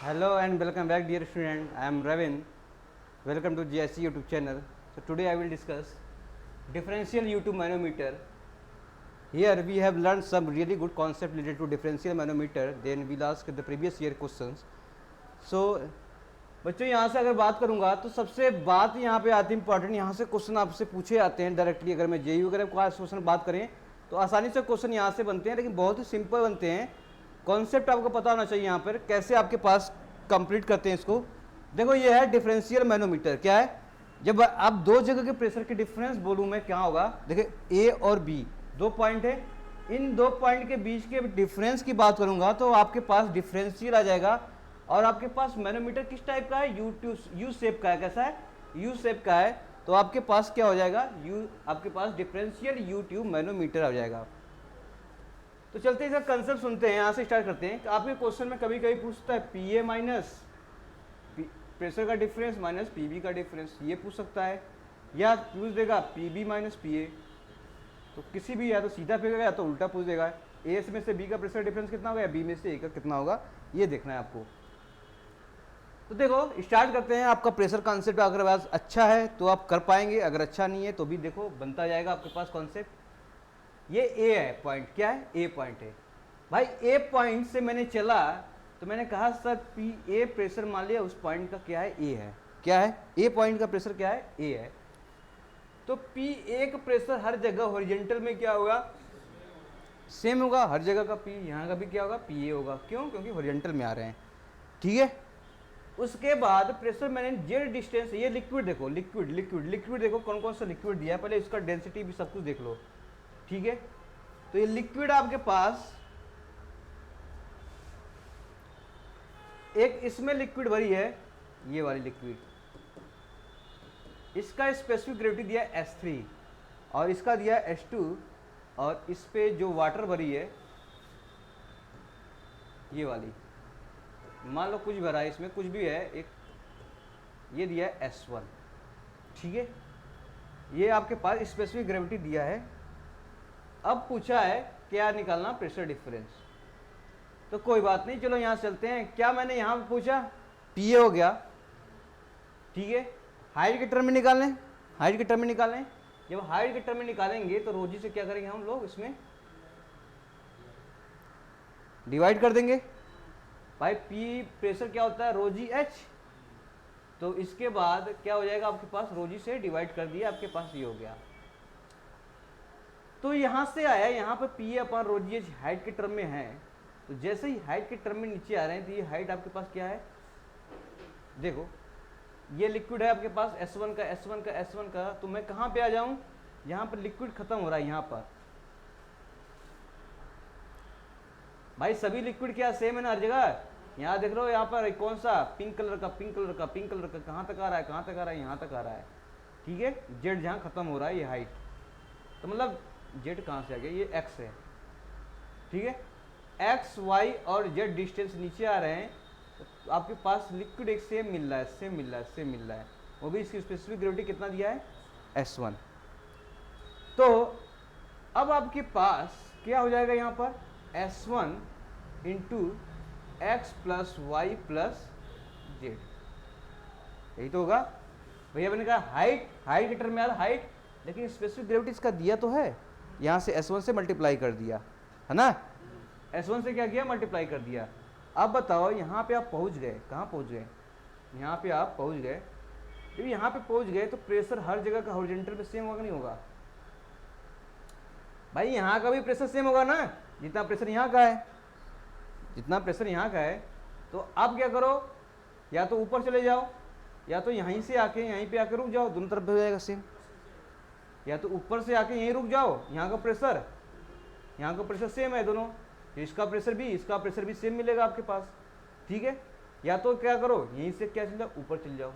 Hello and welcome back, dear student. I am Ravin. Welcome to GSC YouTube channel. So today I will discuss differential U2 manometer. Here we have learned some really good concept related to differential manometer. Then we'll ask the previous year questions. So बच्चों यहाँ से अगर बात करूँगा तो सबसे बात यहाँ पे आती है इंपॉर्टेंट, यहाँ से क्वेश्चन आपसे पूछे जाते हैं डायरेक्टली। अगर मैं जेयू वगैरह क्वेश्चन बात करें तो आसानी से क्वेश्चन यहाँ से बनते हैं, लेकिन बहुत ही सिंपल बनते हैं। कॉन्सेप्ट आपको पता होना चाहिए यहाँ पर कैसे आपके पास कंप्लीट करते हैं इसको। देखो ये है डिफरेंशियल मैनोमीटर। क्या है? जब आप दो जगह के प्रेशर के डिफरेंस बोलूँ मैं, क्या होगा? देखिए ए और बी दो पॉइंट है, इन दो पॉइंट के बीच के डिफरेंस की बात करूंगा तो आपके पास डिफरेंशियल आ जाएगा। और आपके पास मैनोमीटर किस टाइप का है? यू शेप का है। कैसा है? यू शेप का है। तो आपके पास क्या हो जाएगा? आपके पास डिफरेंशियल यू ट्यूब मैनोमीटर आ जाएगा। तो चलते इसका कंसेप्ट सुनते हैं, यहाँ से स्टार्ट करते हैं। आपके क्वेश्चन में कभी कभी पूछता है पीए माइनस प्रेशर का डिफरेंस माइनस पीबी का डिफरेंस, ये पूछ सकता है। या पूछ देगा पीबी माइनस पीए, तो किसी भी या तो सीधा फेंकेगा या तो उल्टा पूछ देगा। ए में से बी का प्रेशर डिफरेंस कितना होगा या बी में से ए का कितना होगा, ये देखना है आपको। तो देखो स्टार्ट करते हैं। आपका प्रेशर कॉन्सेप्ट अगर बस अच्छा है तो आप कर पाएंगे, अगर अच्छा नहीं है तो भी देखो बनता जाएगा आपके पास कॉन्सेप्ट। ये ए है पॉइंट, क्या है? ए पॉइंट है भाई। ए पॉइंट से मैंने चला तो मैंने कहा सर पी ए प्रेशर मान लिया उस पॉइंट का क्या है? ए है। क्या है? ए पॉइंट का प्रेशर क्या है? ए है। तो पी ए का प्रेशर हर जगह हॉरिजॉन्टल में क्या होगा? सेम होगा हर जगह का। पी यहाँ का भी क्या होगा? पी ए होगा। क्यों? क्योंकि हॉरिजॉन्टल में आ रहे हैं। ठीक है। उसके बाद प्रेशर मैंने जेड डिस्टेंस, ये लिक्विड देखो, लिक्विड देखो कौन कौन सा लिक्विड दिया है, पहले इसका डेंसिटी भी सब कुछ देख लो। ठीक है। तो ये लिक्विड आपके पास एक इसमें लिक्विड भरी है, ये वाली लिक्विड, इसका स्पेसिफिक ग्रेविटी दिया है S3 और इसका दिया है S2, और इस पे जो वाटर भरी है ये वाली, मान लो कुछ भरा है इसमें, कुछ भी है, एक ये दिया है S1। ठीक है। ये आपके पास स्पेसिफिक ग्रेविटी दिया है। अब पूछा है क्या निकालना? Pressure difference. तो कोई बात नहीं, चलो यहां चलते हैं। क्या मैंने यहां पे पूछा? पीए हो गया। ठीक है। हाइट के टर्म में निकालने, हाइट के टर्म में निकालें। जब हाइट के टर्म में निकालेंगे तो रोजी से क्या करेंगे हम लोग? इसमें डिवाइड कर देंगे। भाई पी प्रेशर क्या होता है? रोजी एच। तो इसके बाद क्या हो जाएगा आपके पास? रोजी से डिवाइड कर दिया, आपके पास ये हो गया। तो यहां से आया, यहां पर पी अपन रोजी एच हाइट के टर्म में है। तो जैसे ही हाइट के टर्म में नीचे आ रहे हैं तो ये हाइट आपके पास क्या है? देखो ये लिक्विड है आपके पास S1 का, S1 का, S1 का। तो मैं कहां पे आ जाऊं? यहां पर लिक्विड खत्म हो रहा है। यहां पर भाई सभी लिक्विड क्या सेम है ना हर जगह? यहाँ देख रहे हो, यहाँ पर कौन सा? पिंक कलर का, पिंक कलर का, पिंक कलर का। कहाँ तक आ रहा है? कहाँ तक आ रहा है? यहाँ तक आ रहा है। ठीक है। जेड जहाँ खत्म हो रहा है ये हाइट, तो मतलब जेड कहाँ से आ गया? ये एक्स है। ठीक है। एक्स वाई और जेड डिस्टेंस नीचे आ रहे हैं, तो आपके पास लिक्विड एक सेम मिल रहा है, सेम मिल रहा है, सेम मिल रहा है। वो भी इसकी स्पेसिफिक ग्रेविटी कितना दिया है? S1। तो अब आपके पास क्या हो जाएगा यहाँ पर? S1 into x plus y plus z, यही तो होगा भैया। मैंने कहा हाइट, हाइट के टर्म में यार हाइट, लेकिन स्पेसिफिक ग्रेविटी इसका दिया तो है, यहाँ से S1 से मल्टीप्लाई कर दिया है ना। S1 से क्या किया? मल्टीप्लाई कर दिया। अब बताओ यहाँ पे आप पहुँच गए, कहाँ पहुँच गए? यहाँ पे आप पहुँच गए। जब यहाँ पे पहुँच गए तो प्रेशर हर जगह का हॉरिजॉन्टल पे सेम होगा नहीं होगा? भाई यहाँ का भी प्रेशर सेम होगा ना, जितना प्रेशर यहाँ का है, जितना प्रेशर यहाँ का है। तो आप क्या करो, या तो ऊपर चले जाओ या तो यहीं से आके यहीं पे आके रुक जाओ, दोनों तरफ हो जाएगा सेम। या तो ऊपर से आके यहीं रुक जाओ, यहाँ का प्रेशर सेम है दोनों, इसका प्रेशर भी सेम मिलेगा आपके पास। ठीक है। या तो क्या करो, यहीं से क्या चल जाओ, ऊपर चल जाओ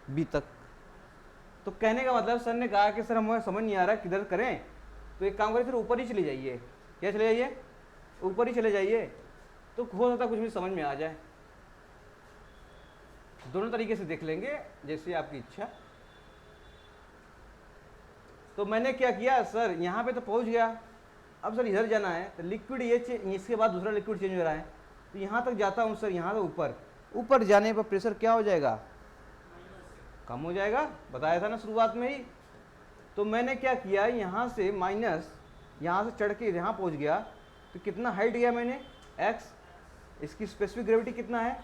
बी तक। तो कहने का मतलब सर ने कहा कि सर हमें समझ नहीं आ रहा किधर करें, तो एक काम करें फिर ऊपर ही चले जाइए। क्या चले जाइए? ऊपर ही चले जाइए, तो हो सकता कुछ भी समझ में आ जाए। दोनों तरीके से देख लेंगे, जैसे आपकी इच्छा। तो मैंने क्या किया सर, यहाँ पे तो पहुँच गया, अब सर इधर जाना है, तो लिक्विड ये इसके बाद दूसरा लिक्विड चेंज हो रहा है, तो यहाँ तक जाता हूँ सर, यहाँ से ऊपर, ऊपर जाने पर प्रेशर क्या हो जाएगा, कम हो जाएगा, बताया था ना शुरुआत में ही। तो मैंने क्या किया, यहाँ से माइनस, यहाँ से चढ़ के यहाँ पहुँच गया, तो कितना हाइट गया मैंने, x, इसकी स्पेसिफिक ग्रेविटी कितना है,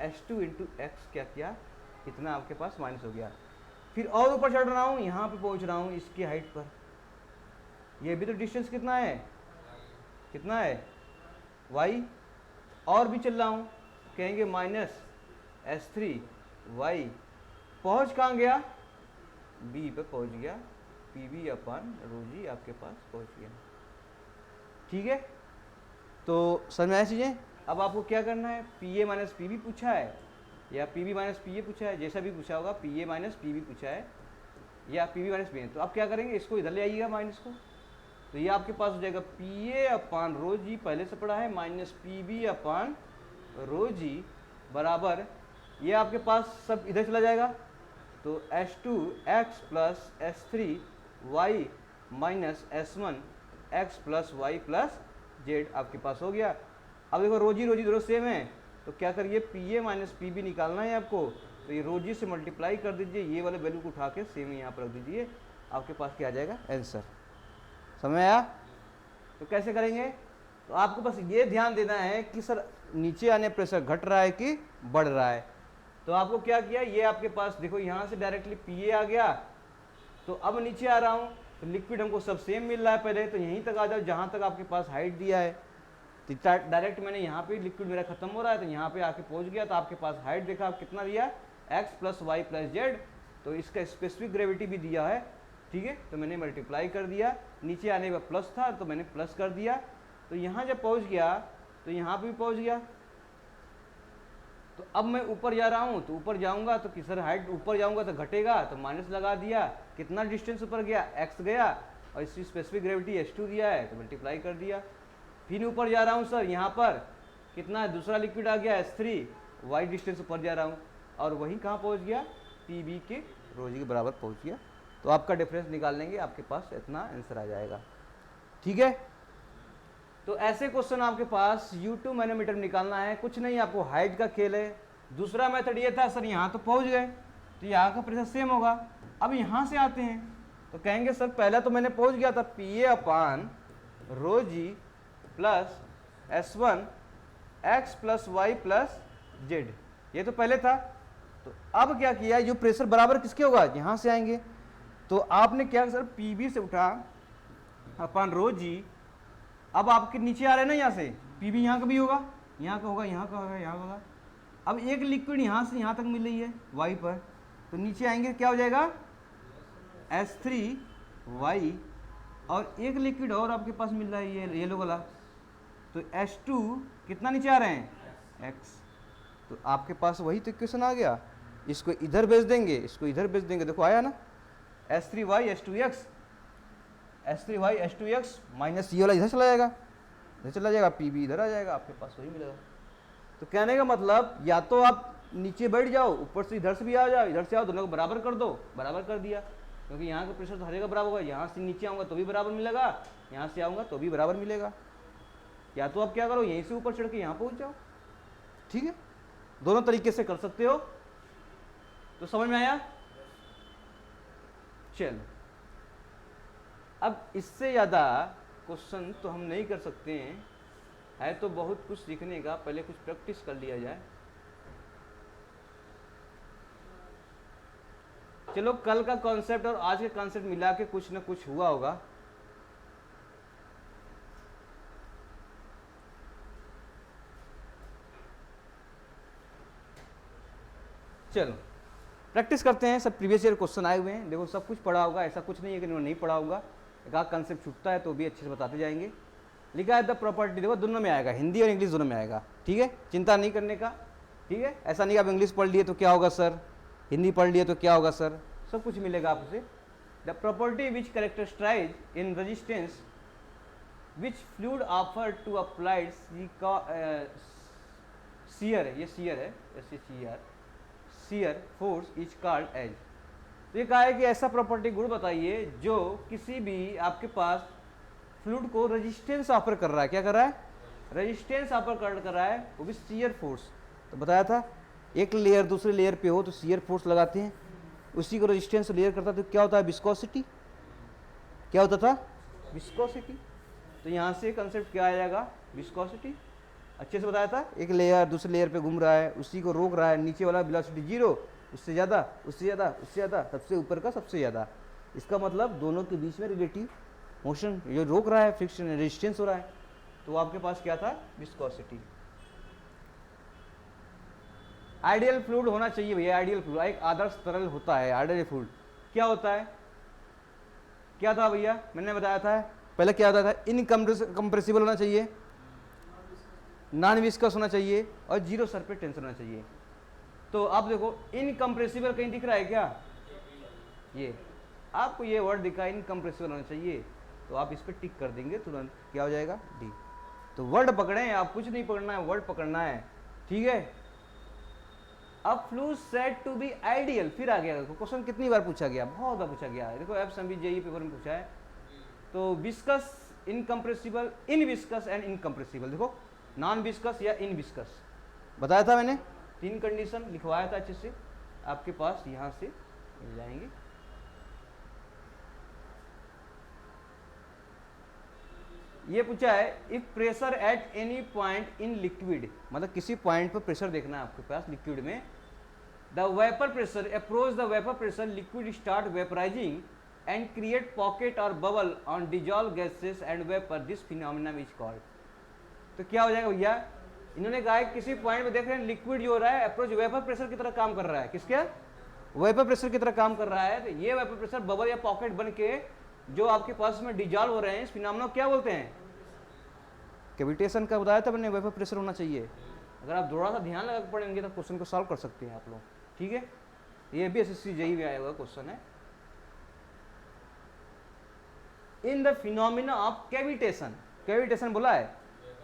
h2 इंटू एक्स, क्या किया, इतना आपके पास माइनस हो गया। फिर और ऊपर चढ़ रहा हूँ, यहाँ पे पहुँच रहा हूँ इसकी हाइट पर, ये भी तो डिस्टेंस कितना है, कितना है y, और भी चल रहा हूँ, कहेंगे माइनस h3 y, पहुँच कहाँ गया, b पे पहुँच गया, pv अपन रो जी आपके पास पहुँच गया। ठीक है, तो समझ में आया चीज़ें। अब आपको क्या करना है, pa माइनस pv पूछा है या pv माइनस pa पूछा है, जैसा भी पूछा होगा, pa माइनस pv पूछा है या pv माइनस pa, तो आप क्या करेंगे, इसको इधर ले आइएगा माइनस को, तो ये आपके पास हो जाएगा pa अपान रो जी, पहले से पढ़ा है, माइनस pv अपान रो जी बराबर, ये आपके पास सब इधर चला जाएगा, तो h2x plus h3y minus s1 x plus y plus z आपके पास हो गया। अब देखो रोजी दोनों सेम है, तो क्या करिए, pa माइनस pb निकालना है आपको, तो ये रोजी से मल्टीप्लाई कर दीजिए, ये वाले वैल्यू को उठा के सेम यहाँ पर रख दीजिए, आपके पास क्या आ जाएगा, आंसर। समझ में आया। तो कैसे करेंगे, तो आपको बस ये ध्यान देना है कि सर नीचे आने प्रेशर घट रहा है कि बढ़ रहा है। तो आपको क्या किया, ये आपके पास देखो यहाँ से डायरेक्टली pa आ गया, तो अब नीचे आ रहा हूँ, तो लिक्विड हमको सब सेम मिल रहा है पहले, तो यहीं तक आ जाओ जहाँ तक आपके पास हाइट दिया है, तो डायरेक्ट मैंने यहाँ पे लिक्विड मेरा खत्म हो रहा है, तो यहाँ पे आके पहुँच गया, तो आपके पास हाइट देखा आप कितना दिया, x plus y plus z, तो इसका स्पेसिफिक ग्रेविटी भी दिया है। ठीक है, तो मैंने मल्टीप्लाई कर दिया, नीचे आने पर प्लस था तो मैंने प्लस कर दिया, तो यहाँ जब पहुँच गया तो यहाँ पर भी पहुँच गया। तो अब मैं ऊपर जा रहा हूँ, तो ऊपर जाऊँगा तो किस हाइट ऊपर जाऊँगा तो घटेगा, तो माइनस लगा दिया, कितना डिस्टेंस ऊपर गया, x गया, और इसकी स्पेसिफिक ग्रेविटी h2 दिया है, तो मल्टीप्लाई कर दिया। फिर ऊपर जा रहा हूँ सर, यहाँ पर कितना है, दूसरा लिक्विड आ गया h3, y डिस्टेंस ऊपर जा रहा हूँ, और वहीं कहाँ पहुँच गया, pb के रोजी के बराबर पहुँच गया। तो आपका डिफरेंस निकाल लेंगे, आपके पास इतना आंसर आ जाएगा। ठीक है, तो ऐसे क्वेश्चन आपके पास U2 मैनोमीटर निकालना है, कुछ नहीं, आपको हाइट का खेल है। दूसरा मेथड ये था, सर यहाँ तो पहुँच गए, तो यहाँ का प्रेशर सेम होगा। अब यहाँ से आते हैं, तो कहेंगे सर पहला तो मैंने पहुँच गया था pa अपान rho g plus s1 x plus y plus z, ये तो पहले था। तो अब क्या किया, जो प्रेशर बराबर किसके होगा, यहाँ से आएंगे, तो आपने क्या सर pb से उठा अपान रो जी, अब आपके नीचे आ रहे हैं ना, यहाँ से pb यहाँ का भी होगा, यहाँ का होगा, यहाँ का होगा, यहाँ होगा। अब एक लिक्विड यहाँ से यहाँ तक मिल रही है y पर, तो नीचे आएंगे क्या हो जाएगा, s3y, और एक लिक्विड और आपके पास मिल रहा है ये येलो वाला, तो h2 कितना नीचे आ रहे हैं, x। तो आपके पास वही तो इक्वेशन आ गया, इसको इधर भेज देंगे, इसको इधर भेज देंगे, देखो आया ना, s3y h2x, s3y h2x minus ये वाला इधर चला जाएगा, इधर चला जाएगा, pb इधर आ जाएगा, आपके पास वही मिलेगा। तो कहने का मतलब, या तो आप नीचे बैठ जाओ, ऊपर से इधर से भी आ जाओ, इधर से आओ, दोनों को बराबर कर दो, बराबर कर दिया, क्योंकि यहाँ का प्रेशर तो हर जगह बराबर होगा, यहाँ से नीचे आऊँगा तो भी बराबर मिलेगा, यहाँ से आऊँगा तो भी बराबर मिलेगा। या तो आप क्या करो, यहीं से ऊपर चढ़ के यहाँ पहुँच जाओ। ठीक है, दोनों तरीके से कर सकते हो। तो समझ में आया, चलो अब इससे ज़्यादा क्वेश्चन तो हम नहीं कर सकते हैं, है तो बहुत कुछ सीखने का, पहले कुछ प्रैक्टिस कर लिया जाए। चलो कल का कॉन्सेप्ट और आज के कॉन्सेप्ट मिला के कुछ ना कुछ हुआ होगा। चलो प्रैक्टिस करते हैं, सब प्रीवियस ईयर क्वेश्चन आए हुए हैं, देखो सब कुछ पढ़ा होगा, ऐसा कुछ नहीं है कि नहीं पढ़ा होगा, एक आध कॉन्सेप्ट छूटता है तो भी अच्छे से बताते जाएंगे। लिखा है द प्रॉपर्टी, देखो दोनों में आएगा, हिंदी और इंग्लिश दोनों में आएगा। ठीक है, चिंता नहीं करने का। ठीक है, ऐसा नहीं आप इंग्लिश पढ़ लिए तो क्या होगा सर, हिंदी पढ़ लिए तो क्या होगा सर, सब कुछ मिलेगा आपसे। The property which characterize in resistance which fluid offer to applied shear, ये शियर है, ऐसे shear force is called as. तो ये कहा है कि ऐसा प्रॉपर्टी गुण बताइए जो किसी भी आपके पास फ्लूइड को रेजिस्टेंस ऑफर कर रहा है, क्या कर रहा है, रेजिस्टेंस ऑफर कर रहा है, वो भी शियर फोर्स। तो बताया था एक लेयर दूसरे लेयर पे हो तो शियर फोर्स लगाते हैं, उसी को रेजिस्टेंस लेयर करता तो क्या होता है विस्कोसिटी, क्या होता था विस्कोसिटी। तो यहाँ से कंसेप्ट क्या आ जाएगा विस्कोसिटी, अच्छे से बताया था। एक लेयर दूसरे लेयर पे घूम रहा है, उसी को रोक रहा है, नीचे वाला वेलोसिटी जीरो, उससे ज़्यादा उससे ज़्यादा उससे ज़्यादा, सबसे ऊपर का सबसे ज़्यादा। इसका मतलब दोनों के बीच में रिलेटिव मोशन, ये रोक रहा है, फ्रिक्शन रेजिस्टेंस हो रहा है, तो आपके पास क्या था विस्कोसिटी। आइडियल फ्लूइड होना चाहिए भैया, आइडियल फ्लूइड एक आदर्श तरल होता है। आइडियल फ्लूइड क्या होता है, क्या था भैया मैंने बताया था पहले, क्या होता था इनकम्प्रेसिबल होना चाहिए, नॉन विस्कस होना चाहिए और जीरो सरफेस टेंशन होना चाहिए। तो आप देखो इनकम्प्रेसिबल कहीं दिख रहा है क्या, ये आपको ये वर्ड दिखा इनकम्प्रेसिबल होना चाहिए, तो आप इस पर टिक कर देंगे तुरंत, क्या हो जाएगा डी। तो वर्ड पकड़े, आप कुछ नहीं पकड़ना है, वर्ड पकड़ना है, ठीक है। अब fluid said to be ideal, फिर आ गया क्वेश्चन, कितनी बार पूछा गया, बहुत बार पूछा गया है, देखो एफएसएमबी जेईई पेपर में पूछा है। तो viscous, incompressible, in viscous and incompressible, देखो नॉन विस्कस या इन विस्कस बताया था मैंने, तीन कंडीशन लिखवाया था अच्छे से, आपके पास यहां से मिल जाएंगे। ये पूछा है if pressure at any point in liquid, मतलब किसी पॉइंट पर प्रेशर देखना है आपके पास लिक्विड में, the vapour pressure approach the vapour pressure, liquid start vaporising and create pocket और bubble on dissolve gases and vapour, this phenomena is called. तो क्या हो जाएगा भैया, इन्होंने कहा है किसी पॉइंट पे देख रहे हैं लिक्विड जो हो रहा है अप्रोच वेपर प्रेशर की तरह काम कर रहा है, किसके वेपर प्रेशर की तरह काम कर रहा है, तो ये वेपर प्रेशर बबल या पॉकेट बन के जो आपके पास में डिजॉल्व हो रहे हैं, इस फिनोमिना क्या बोलते हैं कैविटेशन का बताया था मैंने, वेपर प्रेशर होना चाहिए। अगर आप थोड़ा सा ध्यान लगा पढ़ेंगे तो क्वेश्चन को सॉल्व कर सकते हैं आप लोग, ठीक है। ये भी एसएससी जेईई में आया हुआ क्वेश्चन है। In the phenomena of cavitation, cavitation बोला है,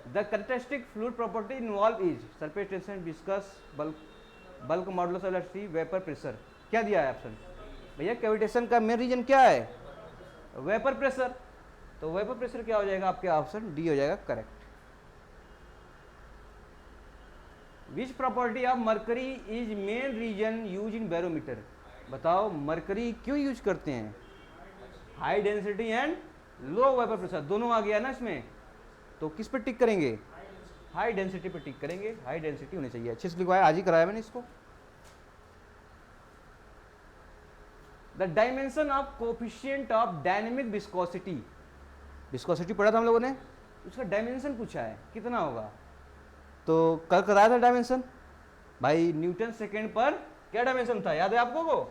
the characteristic fluid property involve is surface tension, viscous, bulk modulus of elasticity, vapour pressure. क्या दिया है ऑप्शन भैया, कैविटेशन का मेन रीजन क्या है वेपर प्रेशर, तो वेपर प्रेशर क्या हो जाएगा आपके ऑप्शन डी हो जाएगा correct. Which property of mercury is main reason use in barometer, बताओ मरकरी क्यों यूज करते हैं, high density and low vapour pressure, दोनों आ गया ना इसमें, तो किस पे टिक करेंगे हाई डेंसिटी पे टिक करेंगे, हाई डेंसिटी होनी चाहिए। अच्छे से लिखवाया, आज ही कराया मैंने इसको। The dimension of coefficient of dynamic viscosity, viscosity पढ़ा था हम लोगों ने, उसका डायमेंशन पूछा है कितना होगा, तो कल कराया था डायमेंशन भाई, न्यूटन सेकेंड पर क्या डायमेंशन था याद है आपको को,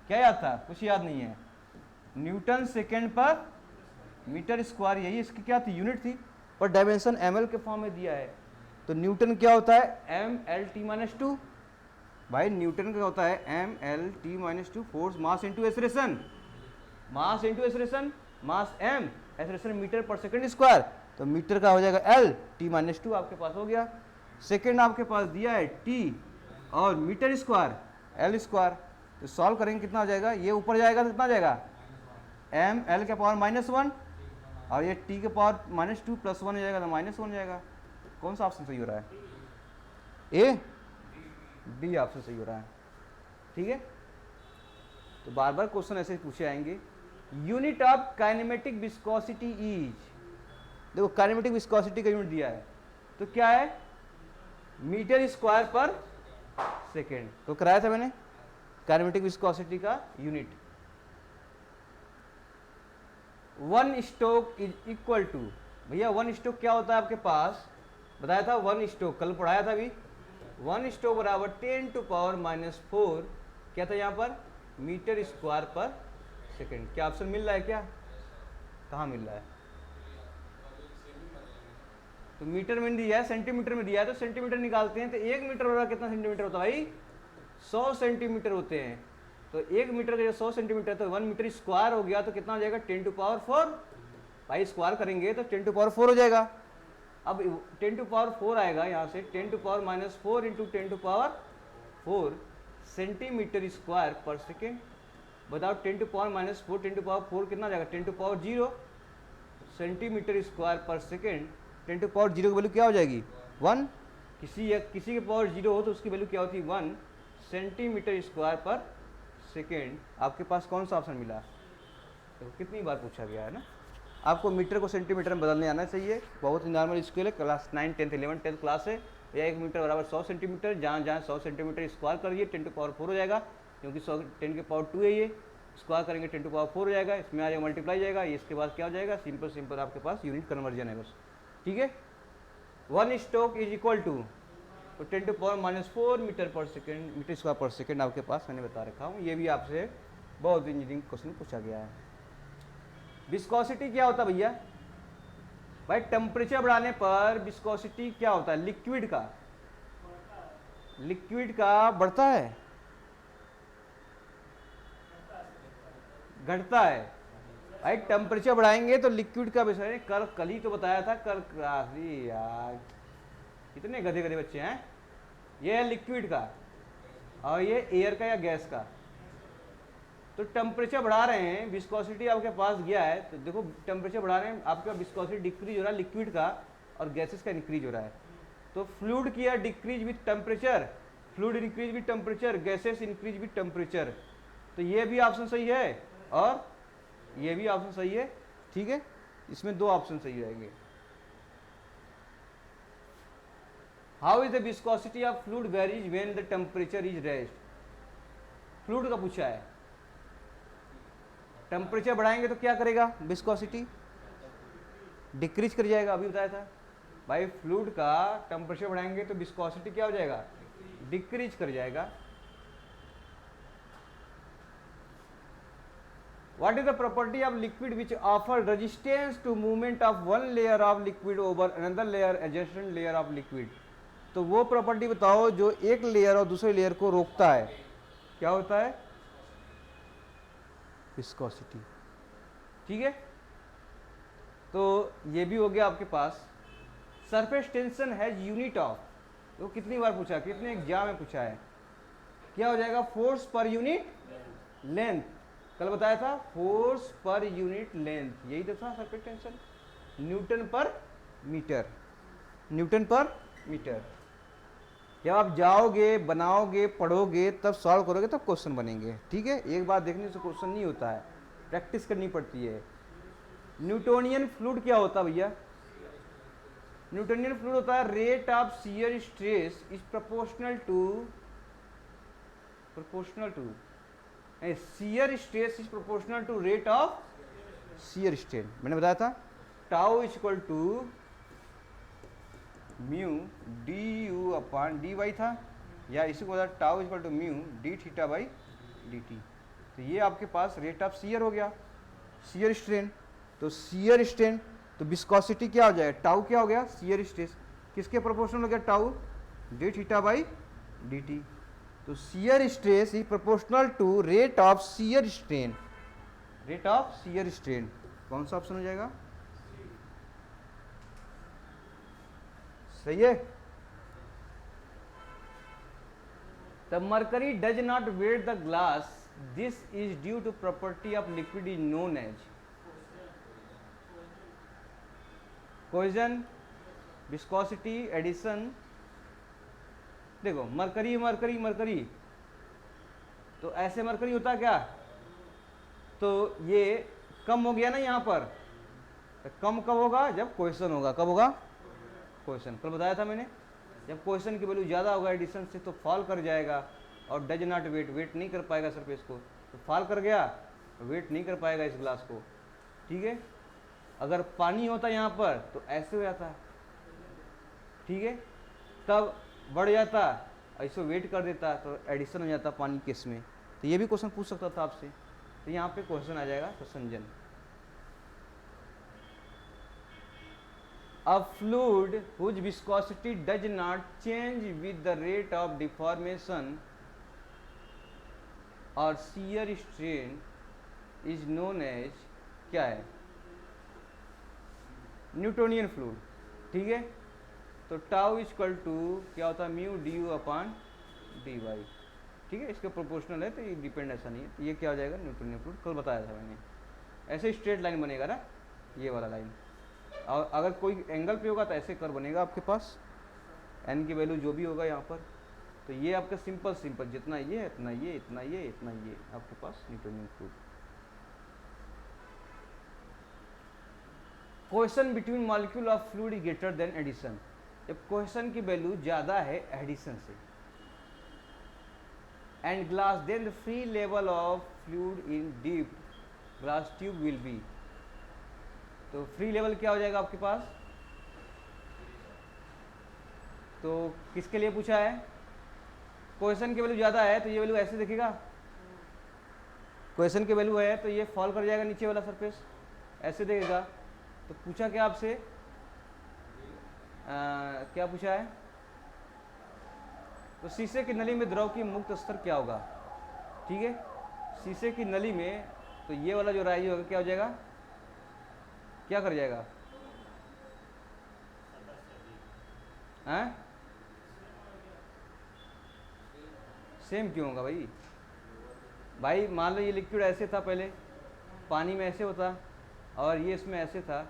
क्या याद था, कुछ याद नहीं है, न्यूटन सेकेंड पर मीटर स्क्वायर, यही इसकी क्या थी यूनिट थी, पर डायमेंशन एमएल के फॉर्म में दिया है। तो न्यूटन क्या होता है M L T minus two, भाई न्यूटन का होता है M L T minus two, force mass into acceleration, mass into acceleration, mass M, acceleration metre पर सेकंड स्क्वायर, तो मीटर का हो जाएगा एल, टी माइनस टू आपके पास हो गया, सेकंड आपके पास दिया है टी और मीटर स्क्वायर एल स्क्वायर, तो सॉल्व करेंगे कितना हो जाएगा, ये ऊपर जाएगा तो कितना आ जाएगा एम एल के पावर माइनस वन और ये टी के power minus two plus one हो जाएगा तो माइनस वन हो जाएगा। कौन सा ऑप्शन सही हो रहा है, ए डी ऑप्शन सही हो रहा है, ठीक है। तो बार बार क्वेश्चन ऐसे पूछे आएंगे। Unit of kinematic viscosity is, देखो काइनेमेटिक विस्कोसिटी का यूनिट दिया है तो क्या है मीटर स्क्वायर पर सेकेंड, तो कराया था मैंने काइनेमेटिक विस्कोसिटी का unit. One stoke is equal to, भैया वन स्टोक क्या होता है आपके पास बताया था, वन स्टोक कल पढ़ाया था अभी, वन स्टोक बराबर 10 टू पावर माइनस 4 क्या था यहाँ पर मीटर स्क्वायर पर सेकेंड। क्या ऑप्शन मिल रहा है, क्या कहाँ मिल रहा है, तो मीटर में दिया है, सेंटीमीटर में दिया है, तो सेंटीमीटर निकालते हैं, तो एक मीटर वाला कितना सेंटीमीटर होता है भाई 100 सेंटीमीटर होते हैं, तो एक मीटर का 100 सेंटीमीटर तो 1 मीटर स्क्वायर हो गया, तो कितना हो जाएगा 10 टू पावर 4, भाई स्क्वायर करेंगे तो 10 टू पावर 4 हो जाएगा। अब 10 टू पावर 4 आएगा यहाँ से 10 to power minus 4 into 10 to power 4 centimetre square per second, बताओ 10 to power minus 4 10 to power 4 कितना जाएगा 10 to power 0 centimetre square per second, 10 to power 0 की वैल्यू क्या हो जाएगी 1, किसी के पावर 0 हो तो उसकी वैल्यू क्या होती है 1 सेंटीमीटर स्क्वायर पर सेकेंड। आपके पास कौन सा ऑप्शन मिला? तो कितनी बार पूछा गया है ना। आपको मीटर को सेंटीमीटर में बदलने आना चाहिए, बहुत ही नॉर्मल स्केल है, class 9 10th 11th 10th class है। या 1 मीटर बराबर 100 सेंटीमीटर, जहाँ जहाँ 100 सेंटीमीटर स्क्वायर करिए 10 टू पावर 4 हो जाएगा, क्योंकि 100 10 के पावर 2 है, ये स्क्वायर करेंगे 10 टू पावर 4 हो जाएगा, इसमें आ जाएगा मल्टीप्लाई जाएगा, ये इसके बाद क्या हो जाएगा, सिंपल आपके पास यूनिट कन्वर्जन है बस। ठीक है, 1 स्ट्रोक इज इक्वल टू, तो 10 टू पावर -4 मीटर पर second, metre square per second आपके पास मैंने बता रखा हूँ। ये भी आपसे बहुत इंजीनियरिंग क्वेश्चन पूछा गया है। विस्कोसिटी क्या होता है भैया? भाई टेम्परेचर बढ़ाने पर विस्कोसिटी क्या होता है? लिक्विड का बढ़ता है, घटता है? भाई टेम्परेचर बढ़ाएंगे तो लिक्विड का विषय कल ही तो बताया था, कल यार कितने गधे गधे बच्चे हैं। ये है लिक्विड का और ये एयर का या गैस का। तो टेम्परेचर बढ़ा रहे हैं, विस्कोसिटी आपके पास गया है, तो देखो टेम्परेचर बढ़ा रहे हैं, आपका विस्कोसिटी डिक्रीज हो रहा है लिक्विड का और गैसेस का इंक्रीज हो रहा है। तो फ्लूइड किया decrease with temperature, fluid increase with temperature, gases increase with temperature. तो ये भी ऑप्शन सही है और ये भी ऑप्शन सही है। ठीक है, इसमें 2 ऑप्शन सही रहेंगे। How is the viscosity of fluid varies when the temperature is raised? Fluid का पूछा है, टेम्परेचर बढ़ाएंगे तो क्या करेगा? विस्कोसिटी डिक्रीज कर जाएगा, अभी बताया था भाई। फ्लूइड का टेम्परेचर बढ़ाएंगे तो विस्कोसिटी क्या हो जाएगा? डिक्रीज कर जाएगा। What is the property of liquid which offer resistance to movement of one layer of liquid over another layer adjacent layer of liquid? तो वो प्रॉपर्टी बताओ जो एक लेयर और दूसरे लेयर को रोकता है, क्या होता है? विस्कोसिटी। ठीक है, तो ये भी हो गया आपके पास। Surface tension has unit of, तो कितनी बार पूछा, कितने एग्जाम में पूछा है? क्या हो जाएगा? Force per unit length. कल बताया था फोर्स पर यूनिट लेंथ, यही तो था सरफेस टेंशन। न्यूटन पर मीटर, न्यूटन पर मीटर। जब आप जाओगे, बनाओगे, पढ़ोगे, तब सॉल्व करोगे, तब क्वेश्चन बनेंगे। ठीक है, एक बार देखने से क्वेश्चन नहीं होता है, प्रैक्टिस करनी पड़ती है। न्यूटोनियन फ्लूइड क्या होता है भैया? न्यूटोनियन फ्लूइड होता है rate of shear stress is proportional to shear stress is proportional to rate of shear strain. मैंने बताया था tau is equal to mu D you upon D y था, या इसी को बताया tau is equal to mu d theta by d t. तो ये आपके पास रेट ऑफ शियर हो गया, शियर स्ट्रेन। तो शियर स्ट्रेन, तो विस्कोसिटी क्या हो जाएगा? टाउ क्या हो गया? Shear stress. किसके प्रोपोर्शनल हो गया? Tau d theta by d t. तो shear stress is proportional to rate of shear strain, rate of shear strain. कौन सा ऑप्शन हो जाएगा? सही है। The mercury does not wet the glass, this is due to property of liquid is known as cohesion, viscosity, adhesion. देखो mercury mercury mercury, तो ऐसे mercury होता क्या? तो ये कम हो गया ना यहाँ पर, तो कम कब होगा? जब क्वेश्चन होगा। कब होगा? क्वेश्चन। कल बताया था मैंने, जब क्वेश्चन की वैल्यू ज़्यादा होगा एडिशन से तो फॉल कर जाएगा, और डज नॉट वेट, वेट नहीं कर पाएगा सरफेस को, तो फॉल कर गया, वेट नहीं कर पाएगा इस ग्लास को। ठीक है, अगर पानी होता यहाँ पर तो ऐसे हो जाता है, ठीक है, तब बढ़ जाता, ऐसे वेट कर देता तो एडिशन हो जाता पानी केस में। तो ये भी क्वेश्चन पूछ सकता था आपसे, तो यहाँ पे क्वेश्चन आ जाएगा प्रसंजन। A fluid whose viscosity does not change with the rate of deformation or shear strain is known as क्या है? Newtonian fluid. ठीक है, तो टाउ इक्वल टू क्या होता है? Mu D you upon D y. ठीक है, इसके प्रोपोर्शनल है तो ये डिपेंड ऐसा नहीं है, तो ये क्या हो जाएगा? Newtonian fluid. कल बताया था मैंने, ऐसे स्ट्रेट लाइन बनेगा ना, ये वाला लाइन, और अगर कोई एंगल पे होगा तो ऐसे कर बनेगा आपके पास। एन की वैल्यू जो भी होगा यहाँ पर, तो ये आपका सिंपल सिंपल जितना ये इतना ये इतना ये इतना ये आपके पास Newtonian fluid. Cohesion between molecule of fluid is greater than adhesion, जब कोहेशन की वैल्यू ज़्यादा है एडिशन से। And glass then the free level of fluid in deep glass tube will be, तो फ्री लेवल क्या हो जाएगा आपके पास, तो किसके लिए पूछा है, कोहेशन की वैल्यू ज़्यादा है तो ये वैल्यू ऐसे दिखेगा, कोहेशन की वैल्यू है तो ये फॉल कर जाएगा नीचे वाला सरफेस ऐसे देखेगा। तो पूछा क्या आपसे, क्या पूछा है, तो शीशे की नली में द्रव की मुक्त स्तर क्या होगा, ठीक है, शीशे की नली में तो ये वाला जो राइज होगा क्या हो जाएगा, क्या कर जाएगा, हैं, सेम क्यों होगा भाई, भाई मान लो ये लिक्विड ऐसे था पहले, पानी में ऐसे होता और ये इसमें ऐसे था,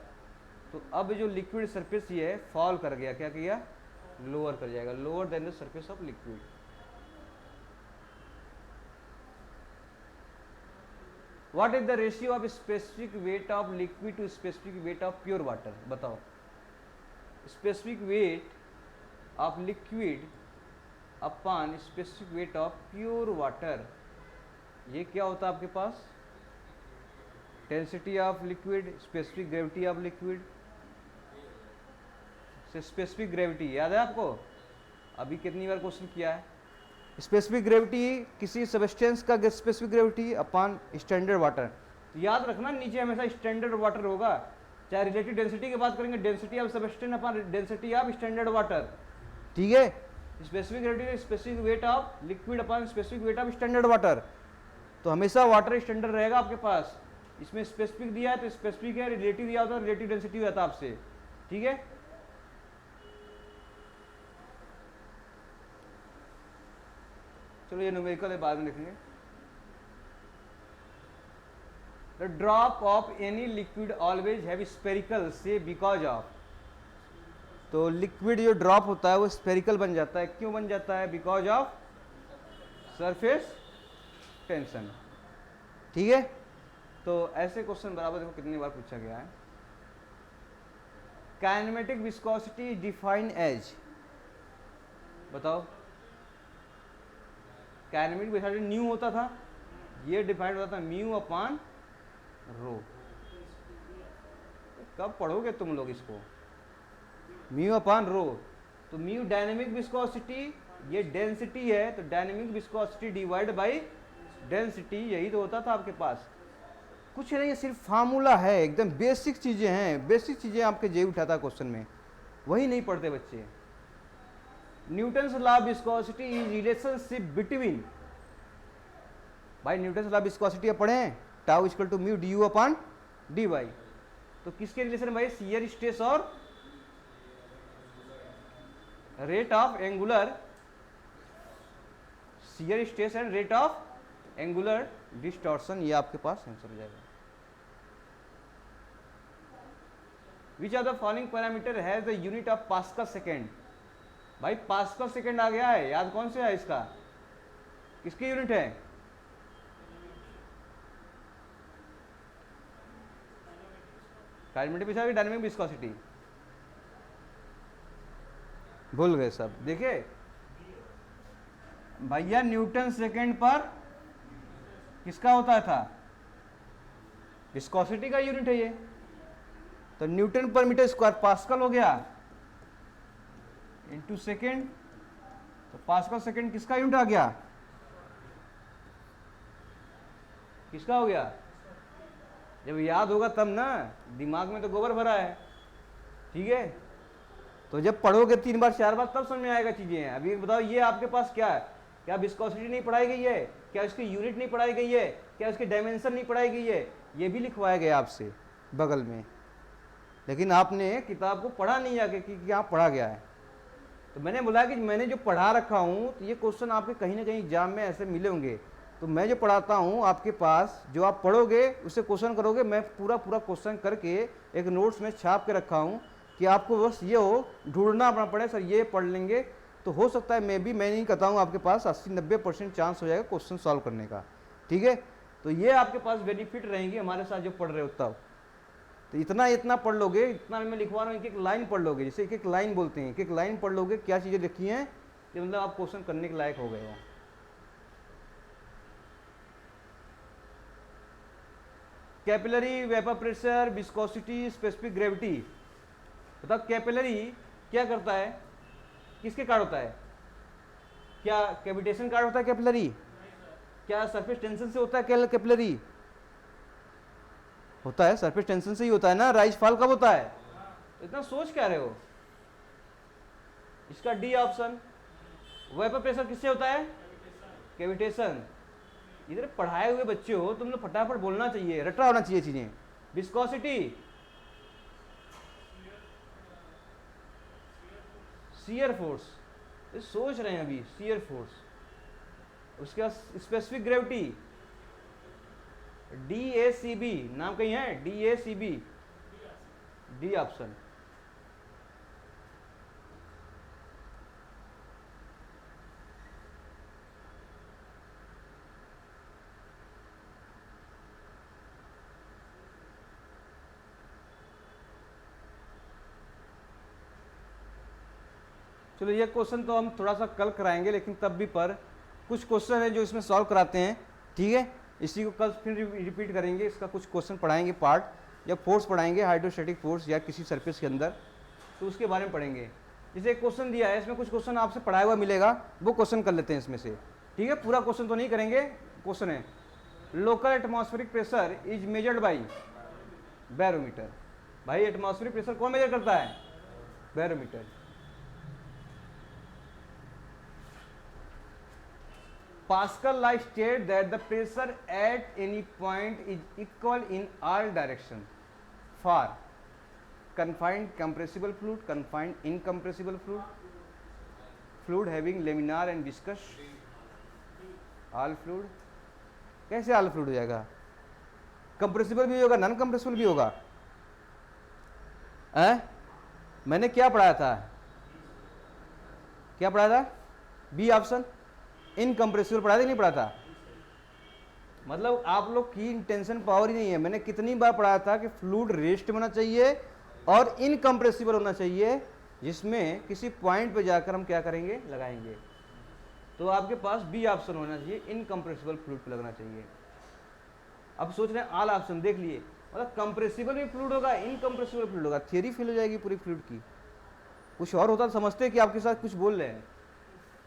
तो अब जो लिक्विड सरफेस ये है फॉल कर गया, क्या किया, लोअर कर जाएगा, lower than the surface of liquid. What is the ratio of specific weight of liquid to specific weight of pure water, बताओ, specific weight of liquid upon specific weight of pure water, ये क्या होता है आपके पास, density of liquid, specific gravity of liquid, specific gravity याद है आपको, अभी कितनी बार क्वेश्चन किया है, स्पेसिफिक ग्रेविटी किसी सबस्टेंस का specific gravity upon standard water, तो याद रखना नीचे हमेशा स्टैंडर्ड वाटर होगा, चाहे रिलेटिव डेंसिटी की बात करेंगे density of substance upon density of standard water, ठीक है, specific gravity specific weight of liquid upon specific weight of standard water, तो हमेशा वाटर स्टैंडर्ड रहेगा आपके पास, इसमें स्पेसिफिक दिया है तो स्पेसिफिक है, रिलेटिव दिया होता है रिलेटिव डेंसिटी रहता है आपसे, ठीक है। चलो ये न्यूमेरिकल है बाद में लिखेंगे। The drop of any liquid always have spherical से बिकॉज ऑफ, तो लिक्विड जो ड्रॉप होता है वो स्पेरिकल बन जाता है, क्यों बन जाता है, बिकॉज ऑफ सरफेस टेंशन, ठीक है। तो ऐसे क्वेश्चन बराबर देखो कितनी बार पूछा गया है। काइनेमेटिक विस्कोसिटी डिफाइन एज, बताओ, काइनेमेटिक विस्कोसिटी न्यू होता था, ये डिफाइंड होता था म्यू अपॉन रो, कब पढ़ोगे तुम लोग इसको, म्यू अपॉन रो, तो म्यू डायनेमिक विस्कोसिटी, ये डेंसिटी है तो dynamic viscosity divide by density, यही तो होता था आपके पास, कुछ नहीं, ये सिर्फ फार्मूला है, एकदम बेसिक चीजें हैं, बेसिक चीजें आपके जेई उठाता क्वेश्चन में, वही नहीं पढ़ते बच्चे। Newton's law of viscosity is relationship between, भाई न्यूटन्स लॉ ऑफ विस्कोसिटी पढ़े हैं, tau equal to mu D you upon D Y, तो किसके रिलेशन भाई, शियर स्ट्रेस और rate of angular, shear stress and rate of angular distortion, ये आपके पास आंसर हो जाएगा। Which of the following parameter has the unit of pascal second, भाई पास्कल सेकेंड आ गया है, याद कौन से है इसका, किसकी यूनिट है, काइनेमेटिक विस्कोसिटी, डायनेमिक विस्कोसिटी, भूल गए सब, देखिए भैया न्यूटन सेकेंड पर किसका होता था, विस्कोसिटी का यूनिट है ये, तो न्यूटन पर मीटर स्क्वायर पास्कल हो गया इनटू सेकेंड, तो पास्कल सेकेंड किसका यूनिट आ गया, किसका हो गया, जब याद होगा तब ना, दिमाग में तो गोबर भरा है, ठीक है, तो जब पढ़ोगे 3 बार 4 बार तब समझ में आएगा चीजें। अभी बताओ ये आपके पास क्या है, क्या विस्कोसिटी नहीं पढ़ाई गई है, क्या इसकी यूनिट नहीं पढ़ाई गई है, क्या इसकी डायमेंशन नहीं पढ़ाई गई है, ये भी लिखवाया गया आपसे बगल में, लेकिन आपने किताब को पढ़ा नहीं आगे कि क्या पढ़ा गया है। तो मैंने बोला कि मैंने जो पढ़ा रखा हूँ तो ये क्वेश्चन आपके कहीं ना कहीं एग्जाम में ऐसे मिले होंगे, तो मैं जो पढ़ाता हूँ आपके पास, जो आप पढ़ोगे उससे क्वेश्चन करोगे, मैं पूरा क्वेश्चन करके एक नोट्स में छाप के रखा हूँ, कि आपको बस ये हो ढूंढना पड़े सर ये पढ़ लेंगे तो हो सकता है मैं नहीं कहता हूँ आपके पास 80-90% चांस हो जाएगा क्वेश्चन सॉल्व करने का, ठीक है। तो ये आपके पास बेनिफिट रहेंगी हमारे साथ जो पढ़ रहे हो तब। तो इतना पढ़ लोगे, इतना मैं लिखवा रहा हूँ, एक एक लाइन पढ़ लोगे, जैसे एक एक लाइन बोलते हैं, एक एक लाइन पढ़ लोगे क्या चीज़ें लिखी हैं कि मतलब आप क्वेश्चन करने के लायक हो गए हो। Capillary, vapour pressure, viscosity, specific gravity. बताओ कैपिलरी क्या करता है, किसके कार्ड होता है, क्या कैविटेशन कार्ड होता है कैपिलरी, क्या सरफेस टेंशन से होता है कैपिलरी, होता है सरफेस टेंशन से ही होता है ना, राइज फॉल कब होता है, तो इतना सोच क्या रहे हो। इसका डी ऑप्शन। वेपर प्रेशर किससे होता है, कैविटेशन। इधर पढ़ाए हुए बच्चे हो, तुम लोग फटाफट बोलना चाहिए, रटा होना चाहिए चीजें। विस्कोसिटी, शियर फोर्स, ये सोच रहे हैं अभी, शियर फोर्स। उसके बाद स्पेसिफिक ग्रेविटी, DACB, नाम कहीं है DACB, डी ऑप्शन। चलो ये क्वेश्चन तो हम थोड़ा सा कल कराएंगे, लेकिन तब भी पर कुछ क्वेश्चन है जो इसमें सॉल्व कराते हैं, ठीक है। इसी को कल फिर रिपीट करेंगे, इसका कुछ क्वेश्चन पढ़ाएंगे पार्ट, या फोर्स पढ़ाएंगे, हाइड्रोस्टैटिक फोर्स या किसी सरफेस के अंदर, तो उसके बारे में पढ़ेंगे। जैसे एक क्वेश्चन दिया है, इसमें कुछ क्वेश्चन आपसे पढ़ाया हुआ मिलेगा, वो क्वेश्चन कर लेते हैं इसमें से, ठीक है। पूरा क्वेश्चन तो नहीं करेंगे। क्वेश्चन है local atmospheric pressure is measured by barometer. भाई एटमॉस्फेरिक प्रेशर कौन मेजर करता है, barometer. Pascal law state that the pressure at any point is equal in all direction for confined compressible fluid, confined incompressible fluid, fluid having laminar and viscous, all fluid। कैसे all fluid हो जाएगा, compressible भी होगा, non compressible भी होगा। मैंने क्या पढ़ाया था, क्या पढ़ाया था, बी ऑप्शन, इनकम्प्रेसिबल पढ़ा था नहीं पढ़ा था। मतलब आप लोग की इंटेंशन पावर ही नहीं है। मैंने कितनी बार पढ़ाया था कि फ्लूइड रेस्ट होना चाहिए और इनकम्प्रेसिबल होना चाहिए, जिसमें किसी पॉइंट पे जाकर हम क्या करेंगे, लगाएंगे। तो आपके पास बी ऑप्शन होना चाहिए, इनकम्प्रेसिबल फ्लूइड पे लगना चाहिए। अब सोच रहे हैं ऑल ऑप्शन देख लिए, मतलब कंप्रेसिबल भी फ्लूइड होगा, इनकम्प्रेसिबल फ्लूइड होगा, थियरी फेल हो जाएगी पूरी फ्लूइड की। कुछ और होता समझते कि आपके साथ कुछ बोल रहे हैं,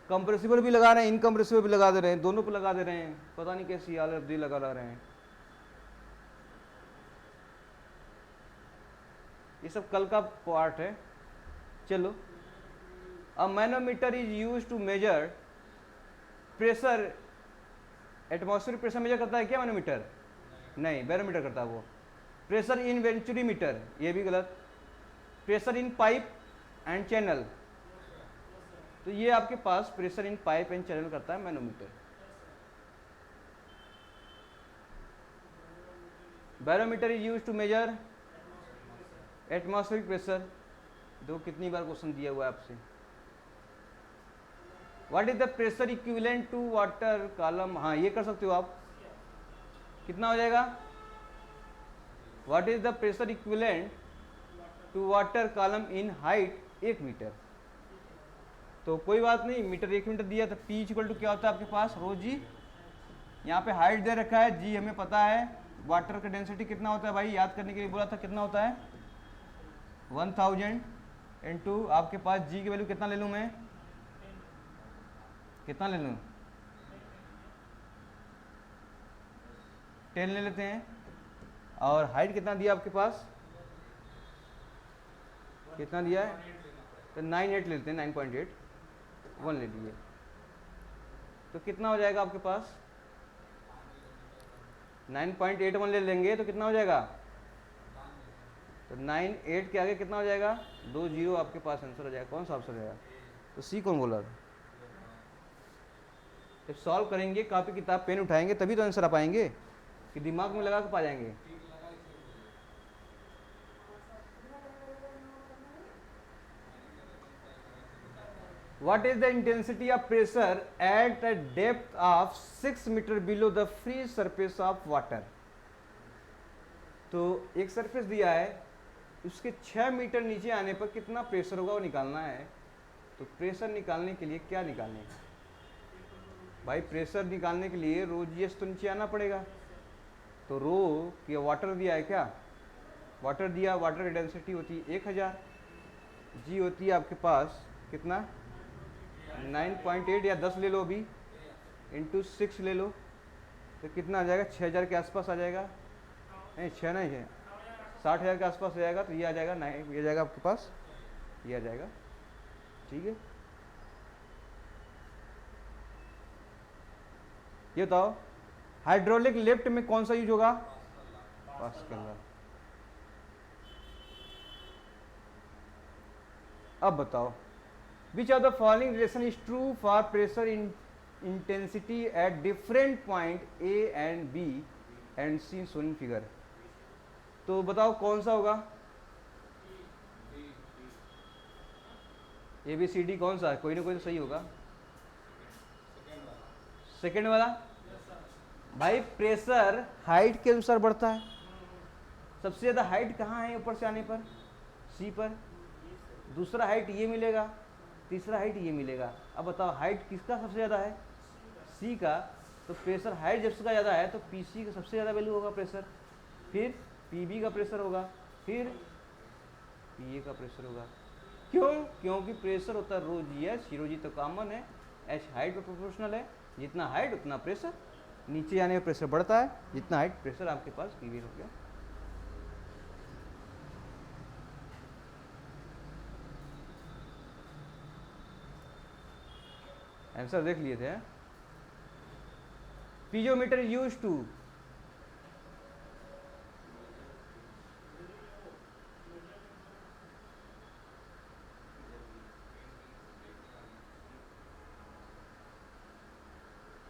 कंप्रेसिबल भी लगा रहे हैं, इनकम्प्रेसिबल भी लगा दे रहे हैं, दोनों पे लगा दे रहे हैं, पता नहीं कैसी हाल अब्दी लगा रहे हैं। ये सब कल का पार्ट है। चलो, a manometer is use to measure pressure. Atmospheric pressure measure करता है क्या मैनोमीटर, नहीं, बैरोमीटर करता है वो। प्रेशर इन वेंचुरीमीटर, ये भी गलत। Pressure in pipe and channel, तो ये आपके पास pressure in pipe and channel करता है manometer. Barometer is use to measure atmospheric pressure. दो कितनी बार क्वेश्चन दिया हुआ है आपसे। What is the pressure equivalent to water column, हाँ ये कर सकते हो आप। कितना हो जाएगा, what is the pressure equivalent to water column in height 1 metre. तो कोई बात नहीं, मीटर 1 मीटर दिया, तो पी इक्वल टू क्या होता है आपके पास, रो जी। यहाँ पे हाइट दे रखा है, जी हमें पता है। वाटर का डेंसिटी कितना होता है भाई, याद करने के लिए बोला था, कितना होता है 1000 इंटू आपके पास जी की वैल्यू कितना ले लूँ मैं, कितना ले लूँ, 10 ले लेते हैं। और हाइट कितना दिया आपके पास, कितना दिया है, तो 9.8 लेते हैं, 9.8 1 ले लिए, तो कितना हो जाएगा आपके पास 9.81 ले लेंगे तो कितना हो जाएगा, तो 9.8 के आगे कितना हो जाएगा, 2 जीरो आपके पास आंसर हो जाएगा। कौन सा ऑप्शन रहेगा, तो सी कौन बोला था। जब सॉल्व करेंगे, कॉपी किताब पेन उठाएंगे तभी तो आंसर आ पाएंगे, कि दिमाग में लगा के पा जाएंगे। What is the intensity of pressure at a depth of 6 metre below the free surface of water? तो एक सरफेस दिया है, उसके 6 मीटर नीचे आने पर कितना प्रेशर होगा वो निकालना है। तो प्रेशर निकालने के लिए क्या निकालने का भाई, प्रेशर निकालने के लिए रो जीएस तो नीचे आना पड़ेगा। तो रो कि वाटर दिया है, क्या वाटर दिया, वाटर की डेंसिटी होती है 1000, जी होती है आपके पास कितना 9.8 या 10 ले लो अभी, इंटू 6 ले लो तो कितना आ जाएगा, 6000 के आसपास आ जाएगा, नहीं 6 नहीं है 60,000 के आसपास आ जाएगा। तो ये आ जाएगा ये आ जाएगा आपके पास, ये आ जाएगा, ठीक है। ये बताओ हाइड्रोलिक लिफ्ट में कौन सा यूज होगा, पास्कल। अब बताओ which of the following relation is true for pressure in intensity at different point A and B and C shown in figure. तो बताओ कौन सा होगा, ए बी सी डी कौन सा है, कोई ना कोई तो सही होगा। सेकेंड वाला भाई, प्रेशर हाइट के अनुसार बढ़ता है, सबसे ज्यादा हाइट कहाँ है ऊपर से आने पर, सी पर, दूसरा हाइट ये मिलेगा, तीसरा हाइट ये मिलेगा। अब बताओ हाइट किसका सबसे ज़्यादा है, सी का। तो प्रेशर हाइट जब इसका ज़्यादा है तो पीसी का सबसे ज़्यादा वैल्यू होगा प्रेशर, फिर पीबी का प्रेशर होगा, फिर पीए का प्रेशर होगा। क्यों? क्योंकि प्रेशर होता है रो जी एच, रो जी तो कॉमन है, एच हाइट पर प्रोपोर्शनल है, जितना हाइट उतना प्रेशर, नीचे आने में प्रेशर बढ़ता है, जितना हाइट प्रेशर आपके पास पीवी हो गया। आंसर देख लिए थे। पीजोमीटर यूज टू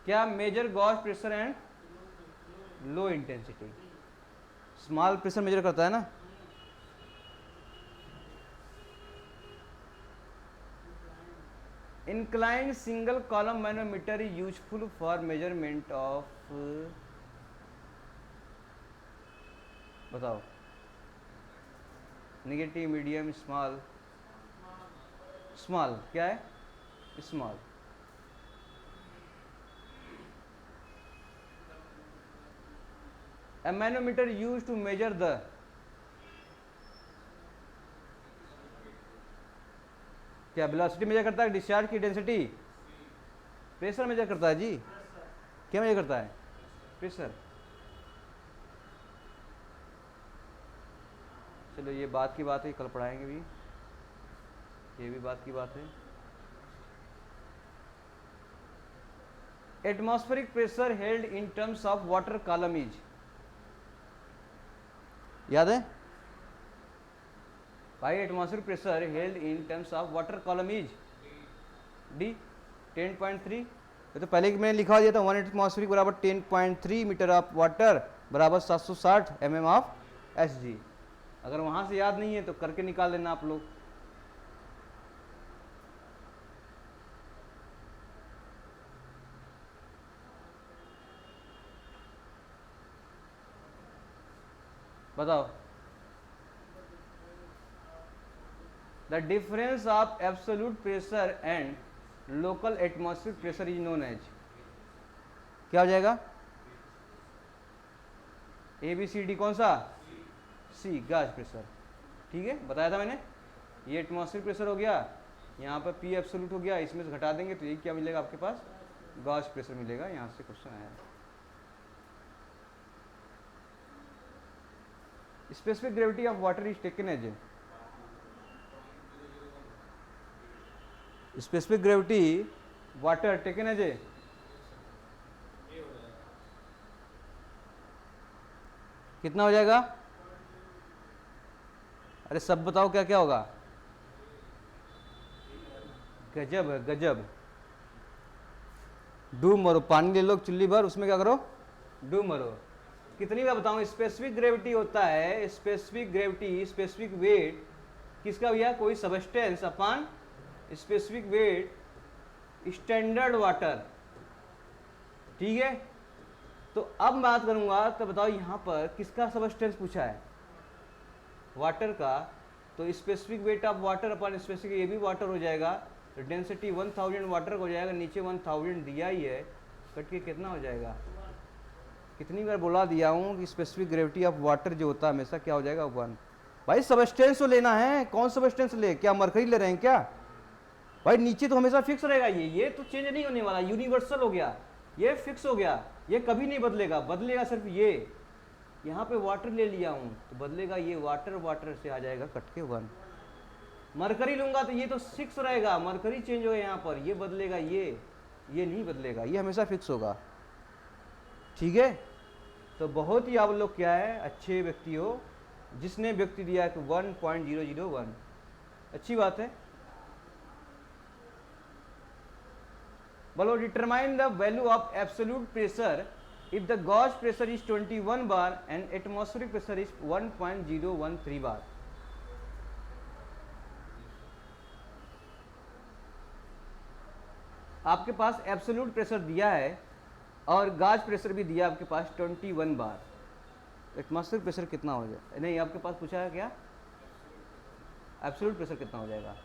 क्या measure gauge pressure and low intensity. Small pressure measure करता है ना, inclined single column manometer is useful for measurement of बताओ नेगेटिव, मीडियम, स्मॉल। स्मॉल क्या है, small. A manometer used to measure the क्या velocity major करता है, discharge की डेंसिटी, प्रेशर मेजर करता है जी। क्या मेजर करता है, प्रेशर। चलो ये बात की बात है, कल पढ़ाएंगे भी, ये भी बात की बात है। Atmospheric pressure held in terms of water column is, याद है भाई, atmospheric pressure held in terms of water column is D 10.3। तो पहले मैंने लिखा दिया था 1 एटमॉस्फेरिक बराबर 10.3 मीटर ऑफ वाटर बराबर 760 mm ऑफ एस जी। अगर वहां से याद नहीं है तो करके निकाल लेना आप लोग। बताओ the difference of absolute pressure and local atmospheric pressure is known as, क्या हो जाएगा, ए बी सी डी कौन सा, सी गैस प्रेशर। ठीक है, बताया था मैंने। ये एटमॉस्फेरिक प्रेशर हो गया, यहाँ पर पी एब्सोल्यूट हो गया, इसमें से घटा देंगे तो ये क्या मिलेगा आपके पास, गैस प्रेशर मिलेगा। यहाँ से क्वेश्चन आया। Specific gravity of water is taken as, specific gravity water taken as a, कितना हो जाएगा, अरे सब बताओ क्या क्या होगा, गजब है गजब। डूब मरो, पानी ले लो चुल्ली भर, उसमें क्या करो, डूब मरो। कितनी बार बताऊं, स्पेसिफिक ग्रेविटी होता है, स्पेसिफिक ग्रेविटी, स्पेसिफिक वेट किसका भैया, कोई substance upon specific wait standard water, ठीक है। तो अब बात करूंगा, तो बताओ यहाँ पर किसका सबस्टेंस पूछा है, वाटर का। तो specific weight of water upon specific, ये भी वाटर हो जाएगा, तो डेंसिटी 1000 वाटर हो जाएगा, नीचे 1000 दिया ही है, कट के कितना हो जाएगा। कितनी बार बोला दिया हूँ कि स्पेसिफिक ग्रेविटी ऑफ वाटर जो होता है हमेशा क्या हो जाएगा, 1। भाई सबस्टेंस तो लेना है, कौन सबस्टेंस ले, क्या मरकरी ले रहे हैं क्या भाई, नीचे तो हमेशा फिक्स रहेगा, ये तो चेंज नहीं होने वाला, यूनिवर्सल हो गया, ये फिक्स हो गया, ये कभी नहीं बदलेगा, बदलेगा सिर्फ ये। यहाँ पे वाटर ले लिया हूँ तो बदलेगा ये, वाटर वाटर से आ जाएगा कट के 1। मरकरी लूंगा तो ये तो 6 रहेगा, मरकरी चेंज होगा यहाँ पर, ये बदलेगा, ये नहीं बदलेगा, ये हमेशा फिक्स होगा, ठीक है। तो बहुत ही आप लोग क्या है, अच्छे व्यक्ति हो, जिसने व्यक्ति दिया कि 1.001, अच्छी बात है। बोलो determine the value of absolute pressure if the gauge pressure is 21 bar and atmospheric pressure is 1.013 bar. आपके पास एब्सोल्यूट प्रेशर दिया है और गाज प्रेशर भी दिया आपके पास 21 बार, एटमॉस्फेरिक प्रेशर कितना हो जाए, नहीं आपके पास पूछा है क्या, एब्सोल्यूट प्रेशर कितना हो जाएगा।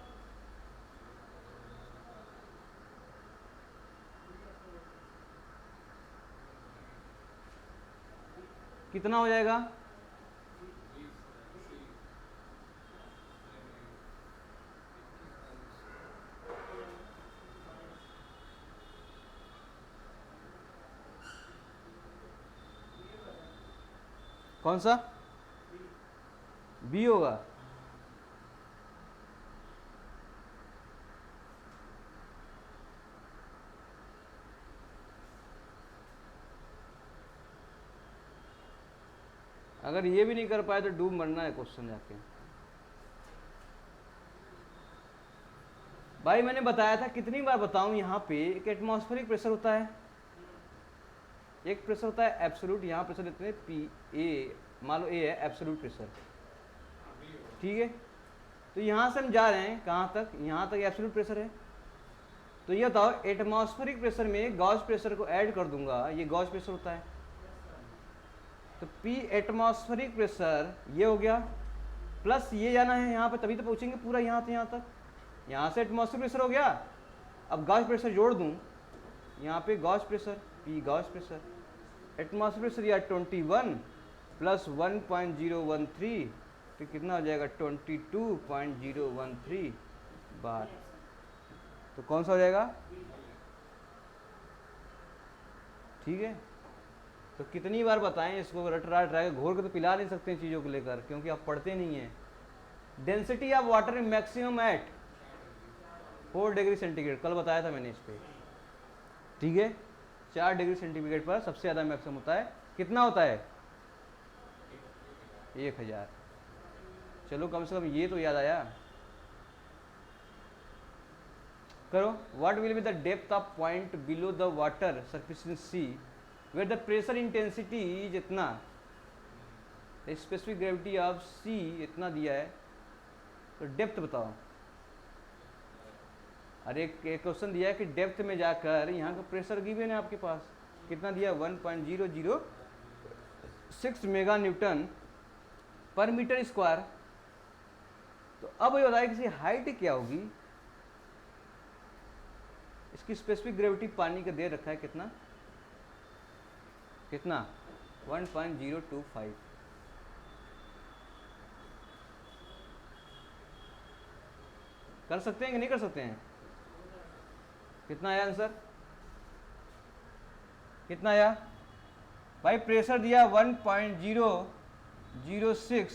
कितना हो जाएगा, कौन सा, बी होगा। अगर ये भी नहीं कर पाए तो डूब मरना है क्वेश्चन जाके। भाई मैंने बताया था, कितनी बार बताऊं, यहाँ पे एक एटमॉस्फेरिक प्रेशर होता है, एक प्रेशर होता है एब्सोल्यूट, यहाँ प्रेशर देते हैं पी ए, मान लो ए है एब्सोल्यूट प्रेशर, ठीक है। तो यहाँ से हम जा रहे हैं कहाँ तक, यहाँ तक एब्सोल्यूट प्रेशर है। तो ये बताओ एटमॉस्फेरिक प्रेशर में गॉज प्रेशर को ऐड कर दूंगा, ये गॉज प्रेशर होता है, तो पी एटमॉस्फेरिक प्रेशर ये हो गया, प्लस ये जाना है यहाँ पे, तभी तो पहुँचेंगे पूरा यहाँ से यहाँ तक, यहाँ से एटमॉस्फेरिक प्रेशर हो गया। अब गॉज प्रेशर जोड़ दूँ, यहाँ पे gauge pressure, P gauge pressure, atmospheric pressure या 21 प्लस 1.013, तो कितना हो जाएगा 22.013 बार। तो कौन सा हो जाएगा, ठीक है। तो कितनी बार बताएं इसको, रट रट रह घोर के तो पिला नहीं सकते हैं चीज़ों को लेकर, क्योंकि आप पढ़ते नहीं हैं। Density of water maximum at 4 degree centigrade, कल बताया था मैंने इस पर, ठीक है। 4 डिग्री सेंटीग्रेड पर सबसे ज़्यादा मैक्सिमम होता है, कितना होता है 1000। चलो कम से कम ये तो याद आया। करो, what will be the depth of point below the water surface C where the pressure intensity is इतना, स्पेसिफिक ग्रेविटी ऑफ सी इतना दिया है, तो डेप्थ बताओ। अरे एक क्वेश्चन दिया है कि डेप्थ में जाकर यहाँ का प्रेशर गिवन है आपके पास, कितना दिया 1.006 मेगा न्यूटन पर मीटर स्क्वायर। तो अब ये बताया कि हाइट क्या होगी, इसकी स्पेसिफिक ग्रेविटी पानी का दे रखा है कितना, कितना 1.025। कर सकते हैं कि नहीं कर सकते हैं, कितना आया आंसर, कितना आया भाई, प्रेशर दिया 1.006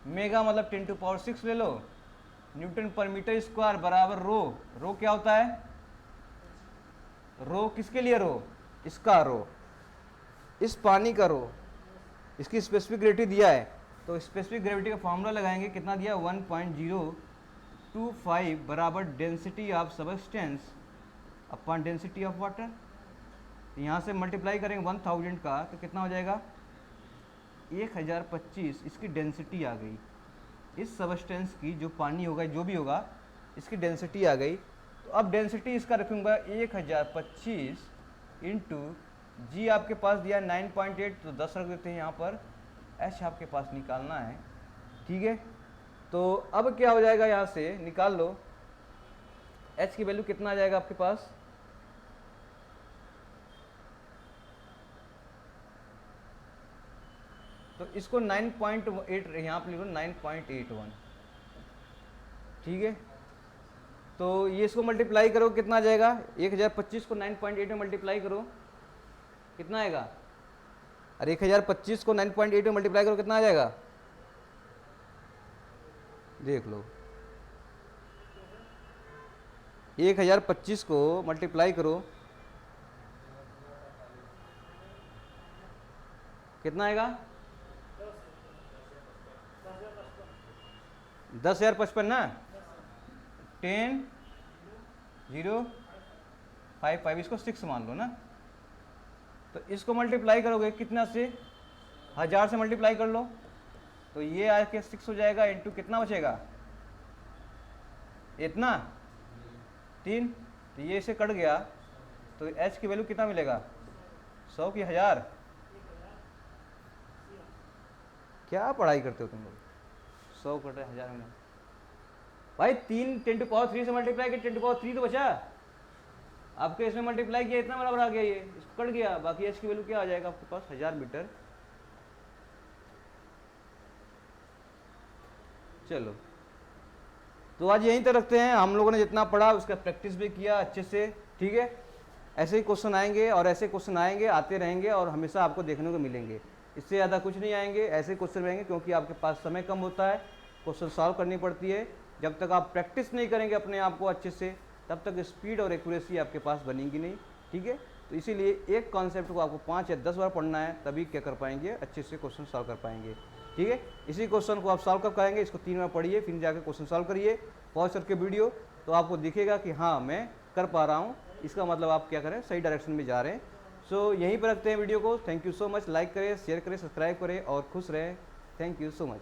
मेगा मतलब 10⁶ ले लो, न्यूटन पर मीटर स्क्वायर बराबर रो, रो क्या होता है, रो किसके लिए, रो इसका, रो इस पानी का, रो इसकी स्पेसिफिक ग्रेविटी दिया है, तो स्पेसिफिक ग्रेविटी का फॉर्मूला लगाएंगे, कितना दिया 1.025 बराबर density of substance upon density of water. यहाँ से मल्टीप्लाई करेंगे 1000 का, तो कितना हो जाएगा 1025, इसकी डेंसिटी आ गई, इस सबस्टेंस की जो पानी होगा जो भी होगा इसकी डेंसिटी आ गई। तो अब डेंसिटी इसका रखूँगा 1025 इंटू जी आपके पास दिया 9.8, तो 10 रख देते हैं यहाँ पर। एच आपके पास निकालना है, ठीक है। तो अब क्या हो जाएगा, यहाँ से निकाल लो एच की वैल्यू कितना आ जाएगा आपके पास, तो इसको 9.8 यहाँ पर लिख लो 9.81, ठीक है। तो ये इसको मल्टीप्लाई करो कितना आ जाएगा, 1025 को 9.8 में मल्टीप्लाई करो कितना आएगा, अरे 1025 को 9.8 में मल्टीप्लाई करो कितना आ जाएगा, देख लो 1025 को मल्टीप्लाई करो कितना आएगा, 10,055 ना, 10,055 इसको 6 मान लो ना। तो इसको मल्टीप्लाई करोगे कितना से, 1000 से मल्टीप्लाई कर लो, तो ये आके 6 हो जाएगा, इंटू कितना बचेगा, इतना 3, तो ये इसे कट गया, तो h की वैल्यू कितना मिलेगा, 100 की 1000। क्या पढ़ाई करते हो तुम लोग, 100 कटे 1000 में भाई, 3 10⁻³ से मल्टीप्लाई किया 10⁻³ तो बचा, आपके इसमें मल्टीप्लाई किया इतना बराबर आ गया, ये इसको कट गया, बाकी एच की वैल्यू क्या आ जाएगा आपके पास, 1000 मीटर। चलो तो आज यहीं तक रखते हैं, हम लोगों ने जितना पढ़ा उसका प्रैक्टिस भी किया अच्छे से, ठीक है। ऐसे ही क्वेश्चन आएंगे और ऐसे क्वेश्चन आएंगे, आते रहेंगे और हमेशा आपको देखने को मिलेंगे, इससे ज़्यादा कुछ नहीं आएंगे, ऐसे क्वेश्चन रहेंगे, क्योंकि आपके पास समय कम होता है, क्वेश्चन सॉल्व करनी पड़ती है। जब तक आप प्रैक्टिस नहीं करेंगे अपने आप को अच्छे से, तब तक स्पीड और एक्यूरेसी आपके पास बनेगी नहीं, ठीक है। तो इसीलिए एक कॉन्सेप्ट को आपको 5 या 10 बार पढ़ना है, तभी क्या कर पाएंगे, अच्छे से क्वेश्चन सॉल्व कर पाएंगे, ठीक है। इसी क्वेश्चन को आप सॉल्व कर पाएंगे, इसको 3 बार पढ़िए, फिर जाकर क्वेश्चन सॉल्व करिए, पॉज करके वीडियो, तो आपको दिखेगा कि हाँ मैं कर पा रहा हूँ, इसका मतलब आप क्या करें, सही डायरेक्शन में जा रहे हैं। सो यहीं पर रखते हैं वीडियो को। Thank you so much, like करें, शेयर करें, सब्सक्राइब करें और खुश रहें। Thank you so much.